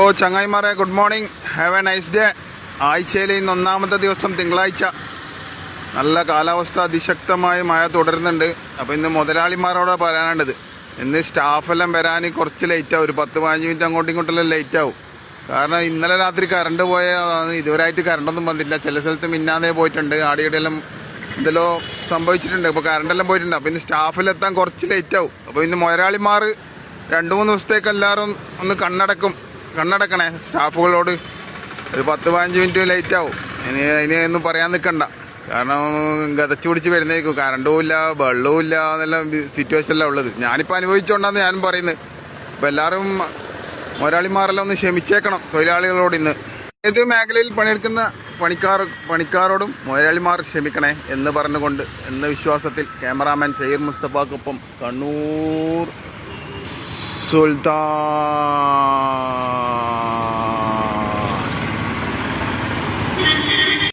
ഓ ചങ്ങായിമാരെ, good morning, have a nice day. ആഴ്ചയിലെ ഇന്ന് ഒന്നാമത്തെ ദിവസം തിങ്കളാഴ്ച. നല്ല കാലാവസ്ഥ, അതിശക്തമായ മഴ തുടരുന്നുണ്ട്. അപ്പോൾ ഇന്ന് മുതലാളിമാരോട് പറയാനുള്ളത്, ഇന്ന് സ്റ്റാഫെല്ലാം വരാൻ കുറച്ച് ലേറ്റാവും. ഒരു 10-15 മിനിറ്റ് അങ്ങോട്ടും ഇങ്ങോട്ടെല്ലാം ലേറ്റാവും. കാരണം ഇന്നലെ രാത്രി കറണ്ട് പോയതാണ്. ഇതുവരെയായിട്ട് കറണ്ടൊന്നും വന്നില്ല. ചില സ്ഥലത്ത് മിന്നാതെ പോയിട്ടുണ്ട്, ആടിയുടെയെല്ലാം എന്തെല്ലോ സംഭവിച്ചിട്ടുണ്ട്. ഇപ്പോൾ കറണ്ടെല്ലാം പോയിട്ടുണ്ട്. അപ്പോൾ ഇന്ന് സ്റ്റാഫിലെത്താൻ കുറച്ച് ലേറ്റാവും. അപ്പോൾ ഇന്ന് മുതലാളിമാർ 2-3 ദിവസത്തേക്ക് എല്ലാവരും ഒന്ന് കണ്ണടക്കണേ സ്റ്റാഫുകളോട്. ഒരു 10-15 മിനിറ്റ് ലേറ്റ് ആവും. അതിനൊന്നും പറയാൻ നിൽക്കണ്ട. കാരണം ഗതച്ചു പിടിച്ച് വരുന്നേക്കും. കറണ്ടും ഇല്ല, വെള്ളവും ഇല്ല എന്നെല്ലാം സിറ്റുവേഷനിലാണ് ഉള്ളത്. ഞാനിപ്പോൾ അനുഭവിച്ചുകൊണ്ടാണ് ഞാനും പറയുന്നത്. അപ്പോൾ എല്ലാവരും മുതലാളിമാരെല്ലാം ഒന്ന് ക്ഷമിച്ചേക്കണം തൊഴിലാളികളോട്. ഇന്ന് ഏത് മേഖലയിൽ പണിയെടുക്കുന്ന പണിക്കാരോടും മുതലാളിമാർ ക്ഷമിക്കണേ എന്ന് പറഞ്ഞുകൊണ്ട്, എന്ന വിശ്വാസത്തിൽ ക്യാമറാമാൻ സയ്യിദ് മുസ്തഫാക്കൊപ്പം കണ്ണൂർ സുൽത്താൻ.